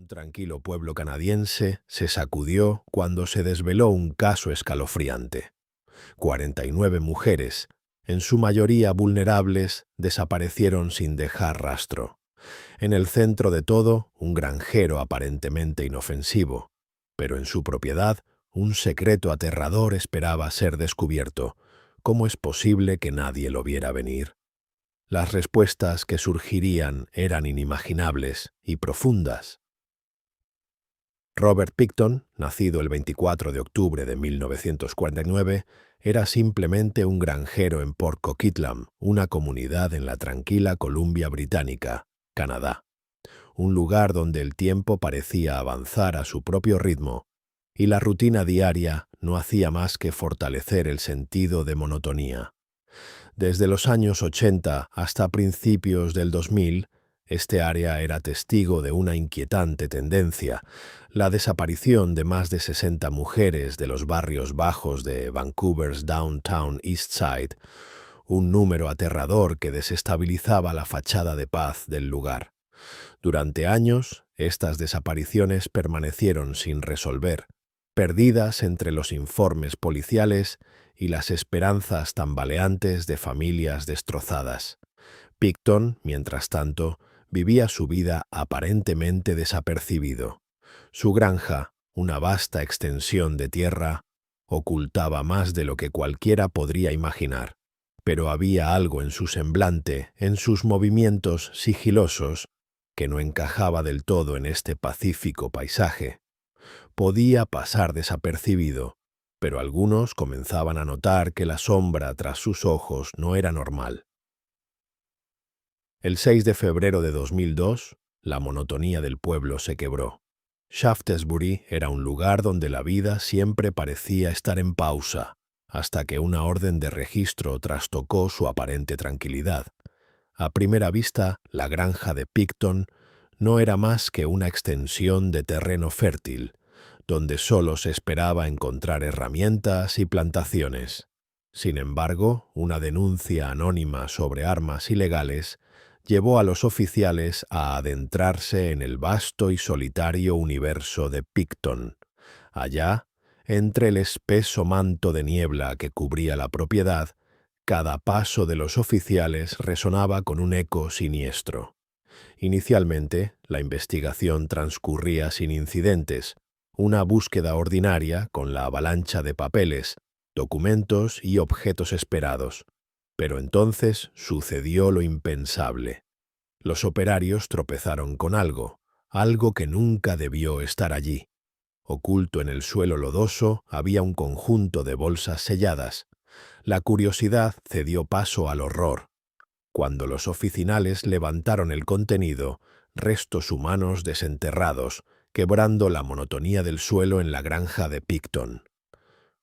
Un tranquilo pueblo canadiense se sacudió cuando se desveló un caso escalofriante. 49 mujeres, en su mayoría vulnerables, desaparecieron sin dejar rastro. En el centro de todo, un granjero aparentemente inofensivo, pero en su propiedad, un secreto aterrador esperaba ser descubierto. ¿Cómo es posible que nadie lo viera venir? Las respuestas que surgirían eran inimaginables y profundas. Robert Pickton, nacido el 24 de octubre de 1949, era simplemente un granjero en Port Coquitlam, una comunidad en la tranquila Columbia Británica, Canadá. Un lugar donde el tiempo parecía avanzar a su propio ritmo, y la rutina diaria no hacía más que fortalecer el sentido de monotonía. Desde los años 80 hasta principios del 2000, este área era testigo de una inquietante tendencia: la desaparición de más de 60 mujeres de los barrios bajos de Vancouver's Downtown East Side, un número aterrador que desestabilizaba la fachada de paz del lugar. Durante años, estas desapariciones permanecieron sin resolver, perdidas entre los informes policiales y las esperanzas tambaleantes de familias destrozadas. Pickton, mientras tanto, vivía su vida aparentemente desapercibido. Su granja, una vasta extensión de tierra, ocultaba más de lo que cualquiera podría imaginar, pero había algo en su semblante, en sus movimientos sigilosos, que no encajaba del todo en este pacífico paisaje. Podía pasar desapercibido, pero algunos comenzaban a notar que la sombra tras sus ojos no era normal. El 6 de febrero de 2002, la monotonía del pueblo se quebró. Shaftesbury era un lugar donde la vida siempre parecía estar en pausa, hasta que una orden de registro trastocó su aparente tranquilidad. A primera vista, la granja de Pickton no era más que una extensión de terreno fértil, donde solo se esperaba encontrar herramientas y plantaciones. Sin embargo, una denuncia anónima sobre armas ilegales llevó a los oficiales a adentrarse en el vasto y solitario universo de Pickton. Allá, entre el espeso manto de niebla que cubría la propiedad, cada paso de los oficiales resonaba con un eco siniestro. Inicialmente, la investigación transcurría sin incidentes, una búsqueda ordinaria con la avalancha de papeles, documentos y objetos esperados. Pero entonces sucedió lo impensable. Los operarios tropezaron con algo que nunca debió estar allí. Oculto en el suelo lodoso había un conjunto de bolsas selladas. La curiosidad cedió paso al horror. Cuando los oficinales levantaron el contenido, restos humanos desenterrados, quebrando la monotonía del suelo en la granja de Pickton.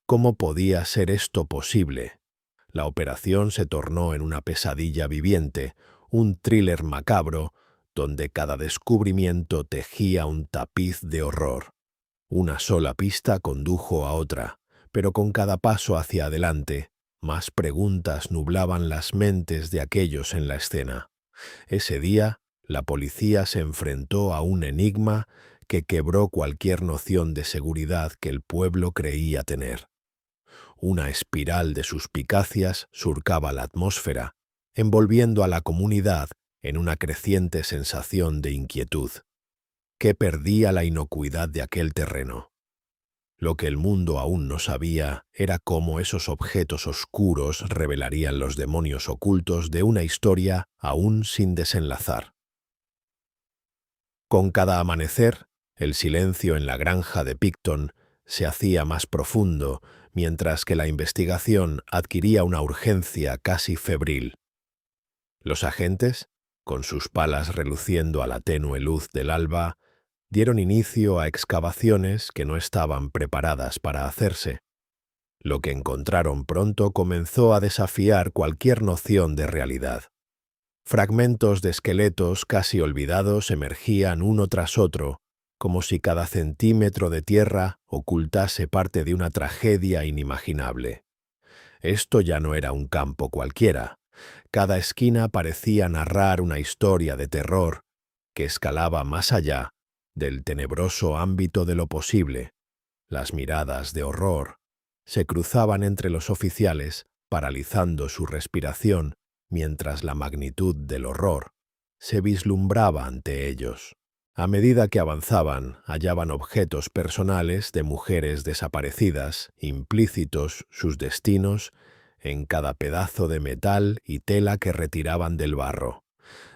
¿Cómo podía ser esto posible? La operación se tornó en una pesadilla viviente, un thriller macabro, donde cada descubrimiento tejía un tapiz de horror. Una sola pista condujo a otra, pero con cada paso hacia adelante, más preguntas nublaban las mentes de aquellos en la escena. Ese día, la policía se enfrentó a un enigma que quebró cualquier noción de seguridad que el pueblo creía tener. Una espiral de suspicacias surcaba la atmósfera, envolviendo a la comunidad en una creciente sensación de inquietud. ¿Qué perdía la inocuidad de aquel terreno? Lo que el mundo aún no sabía era cómo esos objetos oscuros revelarían los demonios ocultos de una historia aún sin desenlazar. Con cada amanecer, el silencio en la granja de Pickton se hacía más profundo, mientras que la investigación adquiría una urgencia casi febril. Los agentes, con sus palas reluciendo a la tenue luz del alba, dieron inicio a excavaciones que no estaban preparadas para hacerse. Lo que encontraron pronto comenzó a desafiar cualquier noción de realidad. Fragmentos de esqueletos casi olvidados emergían uno tras otro, como si cada centímetro de tierra ocultase parte de una tragedia inimaginable. Esto ya no era un campo cualquiera. Cada esquina parecía narrar una historia de terror que escalaba más allá del tenebroso ámbito de lo posible. Las miradas de horror se cruzaban entre los oficiales, paralizando su respiración, mientras la magnitud del horror se vislumbraba ante ellos. A medida que avanzaban, hallaban objetos personales de mujeres desaparecidas, implícitos sus destinos en cada pedazo de metal y tela que retiraban del barro.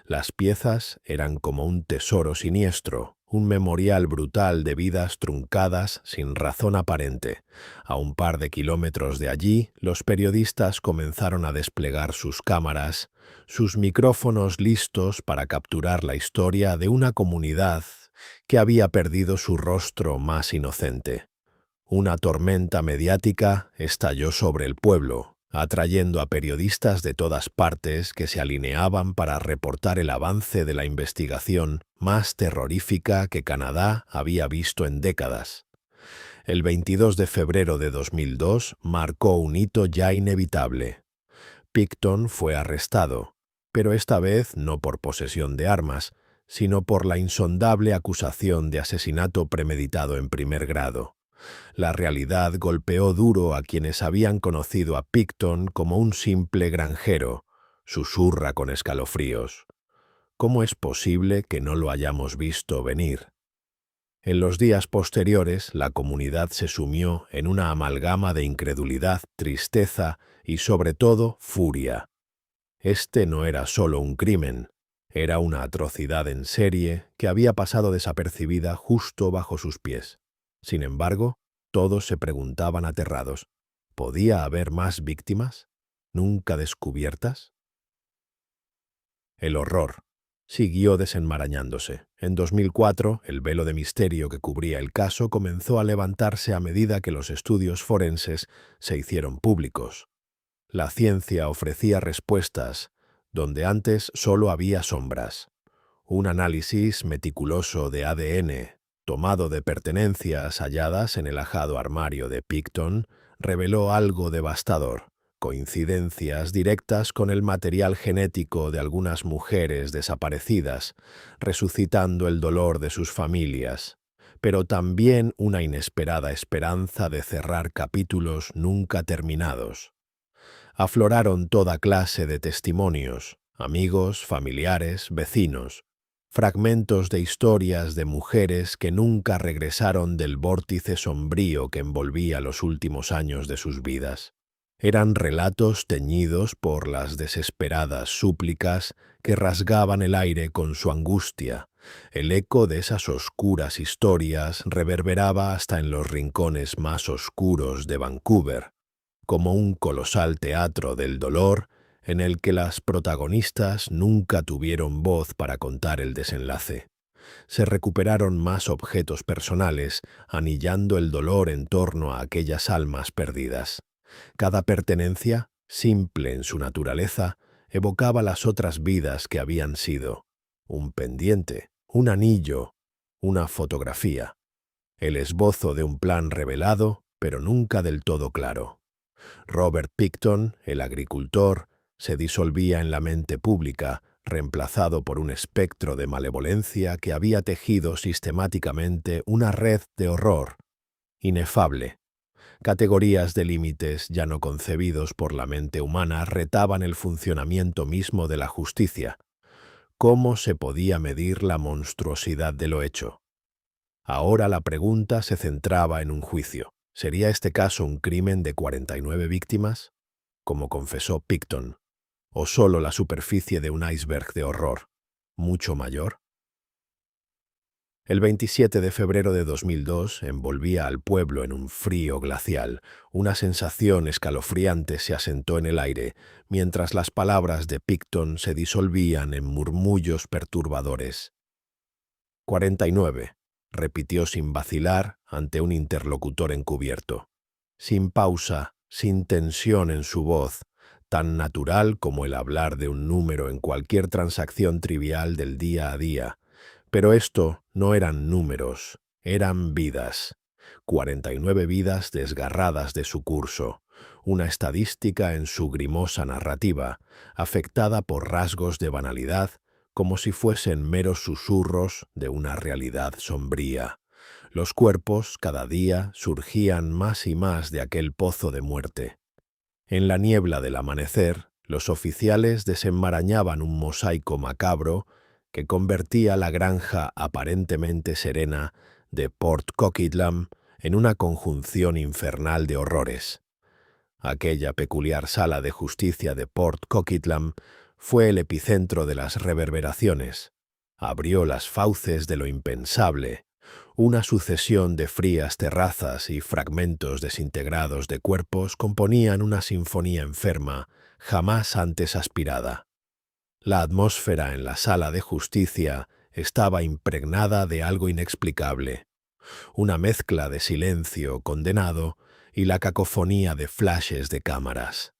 Las piezas eran como un tesoro siniestro, un memorial brutal de vidas truncadas sin razón aparente. A un par de kilómetros de allí, los periodistas comenzaron a desplegar sus cámaras, sus micrófonos listos para capturar la historia de una comunidad que había perdido su rostro más inocente. Una tormenta mediática estalló sobre el pueblo, atrayendo a periodistas de todas partes que se alineaban para reportar el avance de la investigación más terrorífica que Canadá había visto en décadas. El 22 de febrero de 2002 marcó un hito ya inevitable. Picton fue arrestado, pero esta vez no por posesión de armas, sino por la insondable acusación de asesinato premeditado en primer grado. La realidad golpeó duro a quienes habían conocido a Picton como un simple granjero, susurra con escalofríos. ¿Cómo es posible que no lo hayamos visto venir? En los días posteriores, la comunidad se sumió en una amalgama de incredulidad, tristeza y, sobre todo, furia. Este no era solo un crimen, era una atrocidad en serie que había pasado desapercibida justo bajo sus pies. Sin embargo, todos se preguntaban aterrados, ¿podía haber más víctimas? ¿Nunca descubiertas? El horror siguió desenmarañándose. En 2004, el velo de misterio que cubría el caso comenzó a levantarse a medida que los estudios forenses se hicieron públicos. La ciencia ofrecía respuestas donde antes solo había sombras. Un análisis meticuloso de ADN, tomado de pertenencias halladas en el ajado armario de Picton, reveló algo devastador: coincidencias directas con el material genético de algunas mujeres desaparecidas, resucitando el dolor de sus familias, pero también una inesperada esperanza de cerrar capítulos nunca terminados. Afloraron toda clase de testimonios, amigos, familiares, vecinos, fragmentos de historias de mujeres que nunca regresaron del vórtice sombrío que envolvía los últimos años de sus vidas. Eran relatos teñidos por las desesperadas súplicas que rasgaban el aire con su angustia. El eco de esas oscuras historias reverberaba hasta en los rincones más oscuros de Vancouver, como un colosal teatro del dolor en el que las protagonistas nunca tuvieron voz para contar el desenlace. Se recuperaron más objetos personales, anillando el dolor en torno a aquellas almas perdidas. Cada pertenencia, simple en su naturaleza, evocaba las otras vidas que habían sido: un pendiente, un anillo, una fotografía, el esbozo de un plan revelado, pero nunca del todo claro. Robert Picton, el agricultor, se disolvía en la mente pública, reemplazado por un espectro de malevolencia que había tejido sistemáticamente una red de horror inefable. Categorías de límites ya no concebidos por la mente humana retaban el funcionamiento mismo de la justicia. ¿Cómo se podía medir la monstruosidad de lo hecho? Ahora la pregunta se centraba en un juicio. ¿Sería este caso un crimen de 49 víctimas, como confesó Picton, o solo la superficie de un iceberg de horror mucho mayor? El 27 de febrero de 2002 envolvía al pueblo en un frío glacial. Una sensación escalofriante se asentó en el aire, mientras las palabras de Picton se disolvían en murmullos perturbadores. 49, repitió sin vacilar ante un interlocutor encubierto. Sin pausa, sin tensión en su voz, tan natural como el hablar de un número en cualquier transacción trivial del día a día. Pero esto no eran números, eran vidas. 49 vidas desgarradas de su curso, una estadística en su grimosa narrativa, afectada por rasgos de banalidad, como si fuesen meros susurros de una realidad sombría. Los cuerpos, cada día, surgían más y más de aquel pozo de muerte. En la niebla del amanecer, los oficiales desenmarañaban un mosaico macabro que convertía la granja aparentemente serena de Port Coquitlam en una conjunción infernal de horrores. Aquella peculiar sala de justicia de Port Coquitlam fue el epicentro de las reverberaciones. Abrió las fauces de lo impensable. Una sucesión de frías terrazas y fragmentos desintegrados de cuerpos componían una sinfonía enferma, jamás antes aspirada. La atmósfera en la sala de justicia estaba impregnada de algo inexplicable, una mezcla de silencio condenado y la cacofonía de flashes de cámaras.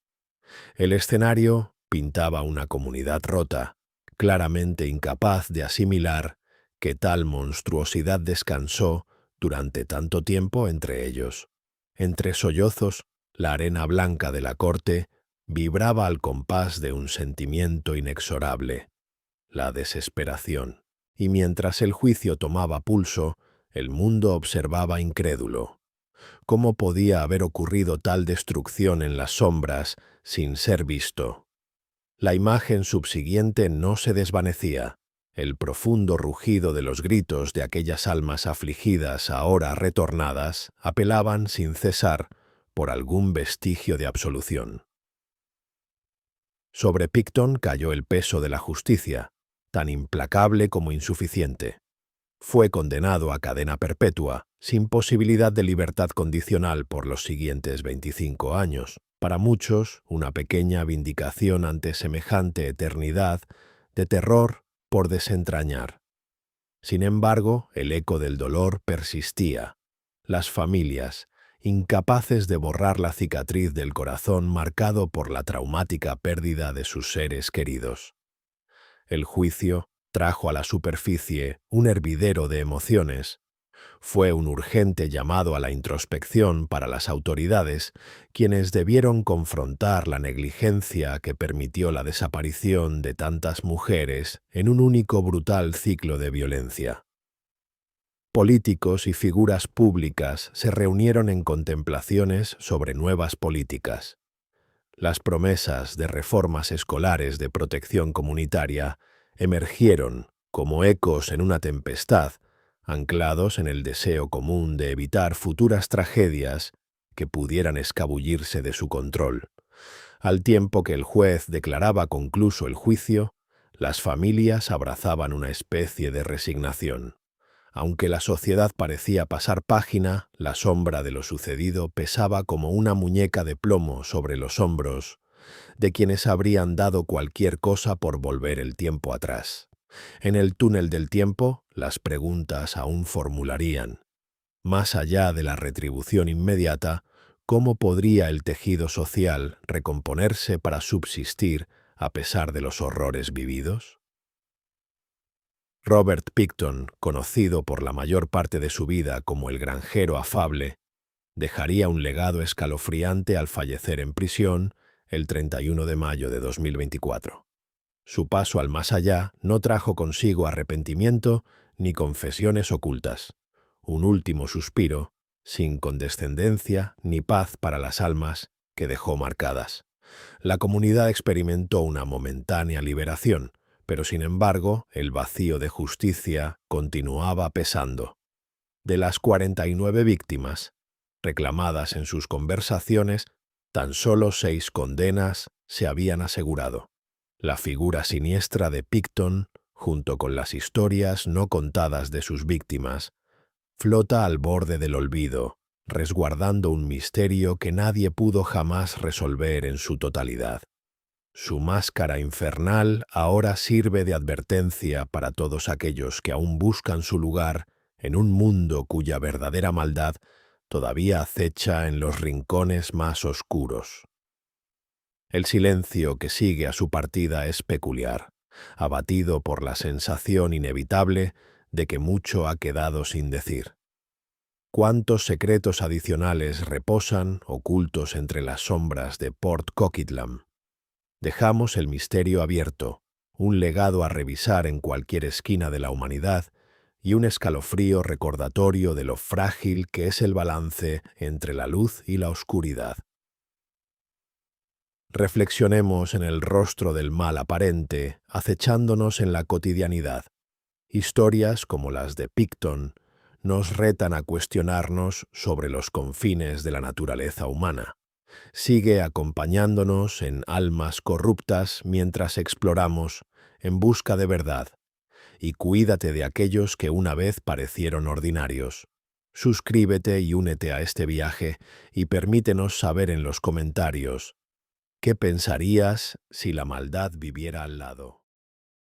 El escenario pintaba una comunidad rota, claramente incapaz de asimilar que tal monstruosidad descansó durante tanto tiempo entre ellos. Entre sollozos, la arena blanca de la corte vibraba al compás de un sentimiento inexorable, la desesperación. Y mientras el juicio tomaba pulso, el mundo observaba incrédulo. ¿Cómo podía haber ocurrido tal destrucción en las sombras sin ser visto? La imagen subsiguiente no se desvanecía. El profundo rugido de los gritos de aquellas almas afligidas ahora retornadas apelaban sin cesar por algún vestigio de absolución. Sobre Picton cayó el peso de la justicia, tan implacable como insuficiente. Fue condenado a cadena perpetua, sin posibilidad de libertad condicional por los siguientes 25 años. Para muchos, una pequeña vindicación ante semejante eternidad de terror por desentrañar. Sin embargo, el eco del dolor persistía. Las familias, incapaces de borrar la cicatriz del corazón marcado por la traumática pérdida de sus seres queridos. El juicio trajo a la superficie un hervidero de emociones. Fue un urgente llamado a la introspección para las autoridades, quienes debieron confrontar la negligencia que permitió la desaparición de tantas mujeres en un único brutal ciclo de violencia. Políticos y figuras públicas se reunieron en contemplaciones sobre nuevas políticas. Las promesas de reformas escolares de protección comunitaria emergieron como ecos en una tempestad, anclados en el deseo común de evitar futuras tragedias que pudieran escabullirse de su control. Al tiempo que el juez declaraba concluso el juicio, las familias abrazaban una especie de resignación. Aunque la sociedad parecía pasar página, la sombra de lo sucedido pesaba como una muñeca de plomo sobre los hombros de quienes habrían dado cualquier cosa por volver el tiempo atrás. En el túnel del tiempo, las preguntas aún formularían. Más allá de la retribución inmediata, ¿cómo podría el tejido social recomponerse para subsistir a pesar de los horrores vividos? Robert Picton, conocido por la mayor parte de su vida como el granjero afable, dejaría un legado escalofriante al fallecer en prisión el 31 de mayo de 2024. Su paso al más allá no trajo consigo arrepentimiento ni confesiones ocultas. Un último suspiro, sin condescendencia ni paz para las almas que dejó marcadas. La comunidad experimentó una momentánea liberación, pero sin embargo el vacío de justicia continuaba pesando. De las 49 víctimas reclamadas en sus conversaciones, tan solo 6 condenas se habían asegurado. La figura siniestra de Picton, junto con las historias no contadas de sus víctimas, flota al borde del olvido, resguardando un misterio que nadie pudo jamás resolver en su totalidad. Su máscara infernal ahora sirve de advertencia para todos aquellos que aún buscan su lugar en un mundo cuya verdadera maldad todavía acecha en los rincones más oscuros. El silencio que sigue a su partida es peculiar, abatido por la sensación inevitable de que mucho ha quedado sin decir. ¿Cuántos secretos adicionales reposan ocultos entre las sombras de Port Coquitlam? Dejamos el misterio abierto, un legado a revisar en cualquier esquina de la humanidad y un escalofrío recordatorio de lo frágil que es el balance entre la luz y la oscuridad. Reflexionemos en el rostro del mal aparente, acechándonos en la cotidianidad. Historias como las de Picton nos retan a cuestionarnos sobre los confines de la naturaleza humana. Sigue acompañándonos en Almas Corruptas mientras exploramos en busca de verdad, y cuídate de aquellos que una vez parecieron ordinarios. Suscríbete y únete a este viaje y permítenos saber en los comentarios qué pensarías si la maldad viviera al lado.